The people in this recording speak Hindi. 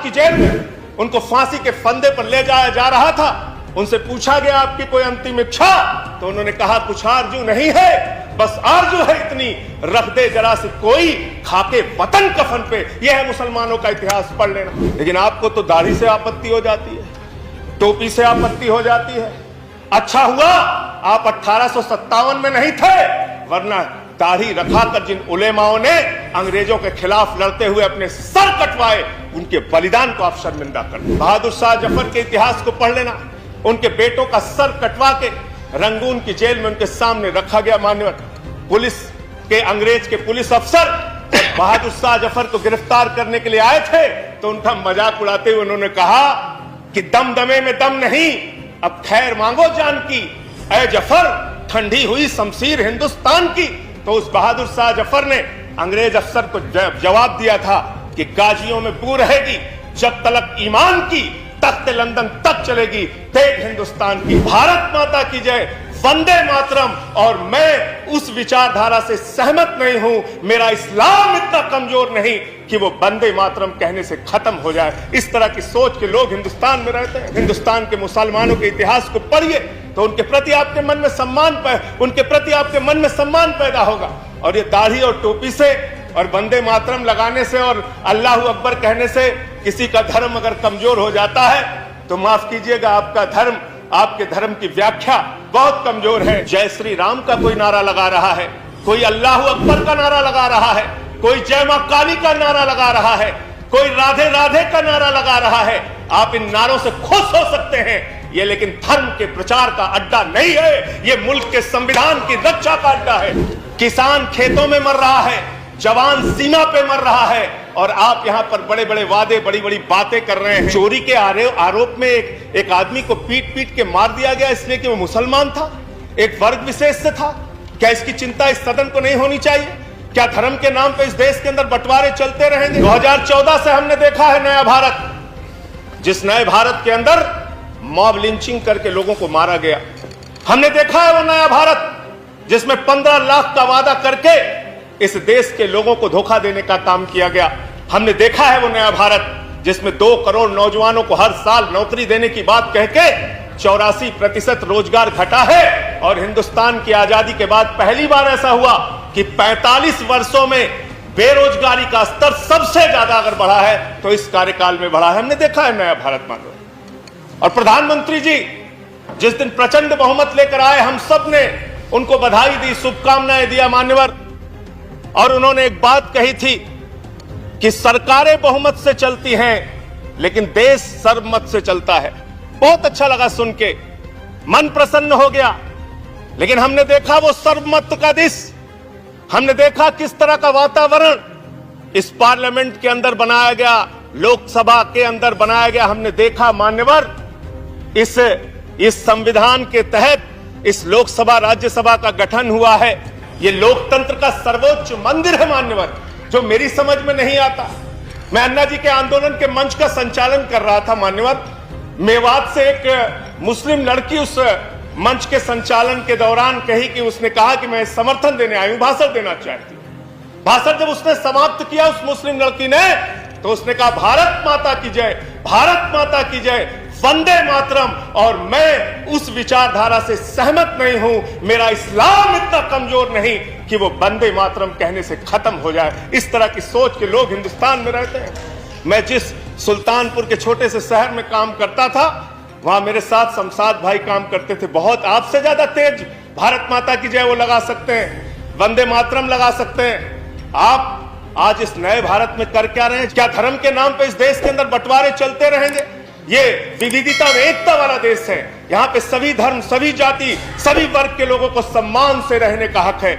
की जेल में उनको फांसी के फंदे पर ले जाया जा रहा था। उनसे पूछा गया आपकी कोई अंतिम इच्छा, तो उन्होंने कहा कुछ आरजू नहीं है, बस आरजू है इतनी, रख दे जरा से कोई खाके वतन कफन पे। यह है मुसलमानों का इतिहास, पढ़ लेना। लेकिन आपको तो दाढ़ी से आपत्ति हो जाती है, टोपी से आपत्ति हो जाती है। अच्छा हुआ आप 1857 में नहीं थे, वरना दाढ़ी रखाकर जिन उलेमाओं ने अंग्रेजों के खिलाफ लड़ते हुए अपने सर कटवाए, उनके बलिदान को आप शर्मिंदा कर दो। बहादुर शाह जफर के इतिहास को पढ़ लेना। उनके बेटों का सर कटवा के रंगून की जेल में उनके सामने रखा गया। मान्यवर पुलिस के, अंग्रेज के पुलिस अफसर बहादुर शाह जफर को गिरफ्तार करने के लिए आए थे, तो उनका मजाक उड़ाते हुए उन्होंने कहा कि दमदमे में दम नहीं, अब खैर मांगो जान की, ऐ जफर ठंडी हुई शमशीर हिंदुस्तान की। तो उस बहादुर शाह जफर ने अंग्रेज अफसर को जवाब दिया था कि गाजियों में बू रहेगी, जब तलक ईमान की तख्त लंदन तक चलेगी तेज हिंदुस्तान की। भारत माता की जय, वंदे मातरम। और मैं उस विचारधारा से सहमत नहीं हूं, मेरा इस्लाम इतना कमजोर नहीं कि वो वंदे मातरम कहने से खत्म हो जाए। इस तरह की सोच के लोग हिंदुस्तान में रहते हैं। हिंदुस्तान के मुसलमानों के इतिहास को पढ़िए तो उनके प्रति आपके मन में सम्मान पैदा होगा। और ये दाढ़ी और टोपी से और वंदे मातरम लगाने से और अल्लाह अकबर कहने से किसी का धर्म अगर कमजोर हो जाता है तो माफ कीजिएगा, आपका धर्म, आपके धर्म की व्याख्या बहुत कमजोर है। जय श्री राम का कोई नारा लगा रहा है, कोई अल्लाह अकबर का नारा लगा रहा है, कोई जय मां काली का नारा लगा रहा है, कोई राधे राधे का नारा लगा रहा है। आप इन नारों से खुश हो सकते हैं, ये लेकिन धर्म के प्रचार का अड्डा नहीं है, ये मुल्क के संविधान की रक्षा का अड्डा है। किसान खेतों में मर रहा है, जवान सीमा पे मर रहा है, और आप यहां पर बड़े बड़े वादे, बड़ी बड़ी बातें कर रहे हैं। चोरी के आरोप में एक आदमी को पीट पीट के मार दिया गया इसलिए कि वो मुसलमान था, एक वर्ग विशेष से था। क्या इसकी चिंता इस सदन को नहीं होनी चाहिए? क्या धर्म के नाम पे इस देश के अंदर बंटवारे चलते रहेंगे? 2014 से हमने देखा है नया भारत, जिस नए भारत के अंदर मॉब लिंचिंग करके लोगों को मारा गया। हमने देखा है वो नया भारत जिसमें 15 लाख का वादा करके इस देश के लोगों को धोखा देने का काम किया गया। हमने देखा है वो नया भारत जिसमें 2 करोड़ नौजवानों को हर साल नौकरी देने की बात कह के 84% रोजगार घटा है। और हिंदुस्तान की आजादी के बाद पहली बार ऐसा हुआ कि 45 वर्षों में बेरोजगारी का स्तर सबसे ज्यादा अगर बढ़ा है तो इस कार्यकाल में बढ़ा है। हमने देखा है नया भारत मानो। और प्रधानमंत्री जी जिस दिन प्रचंड बहुमत लेकर आए, हम सब ने उनको बधाई दी, शुभकामनाएं दिया मान्यवर। और उन्होंने एक बात कही थी कि सरकारें बहुमत से चलती हैं लेकिन देश सर्वमत से चलता है। बहुत अच्छा लगा सुन के, मन प्रसन्न हो गया। लेकिन हमने देखा वो सर्वमत का देश, हमने देखा किस तरह का वातावरण इस पार्लियामेंट के अंदर बनाया गया, लोकसभा के अंदर बनाया गया। हमने देखा मान्यवर, इस संविधान के तहत इस लोकसभा राज्यसभा का गठन हुआ है। ये लोकतंत्र का सर्वोच्च मंदिर है मान्यवर, जो मेरी समझ में नहीं आता। मैं अन्ना जी के आंदोलन के मंच का संचालन कर रहा था मान्यवर। मेवात से एक मुस्लिम लड़की उस मंच के संचालन के दौरान कही कि उसने कहा कि मैं समर्थन देने आई हूं, भाषण देना चाहती हूं। भाषण जब उसने समाप्त किया उस मुस्लिम लड़की ने, तो उसने कहा भारत माता की जय, भारत माता की जय, वंदे मातरम। और मैं उस विचारधारा से सहमत नहीं हूं, मेरा इस्लाम इतना कमजोर नहीं कि वो वंदे मातरम कहने से खत्म हो जाए। इस तरह की सोच के लोग हिंदुस्तान में रहते हैं। मैं जिस सुल्तानपुर के छोटे से शहर में काम करता था, वहां मेरे साथ शमशाद भाई काम करते थे। बहुत आपसे ज्यादा तेज भारत माता की जय वो लगा सकते हैं, वंदे मातरम लगा सकते हैं। आप आज इस नए भारत में कर क्या रहे हैं? क्या धर्म के नाम पे इस देश के अंदर बंटवारे चलते रहेंगे? ये विविधता में एकता वाला देश है, यहाँ पे सभी धर्म, सभी जाति, सभी वर्ग के लोगों को सम्मान से रहने का हक है।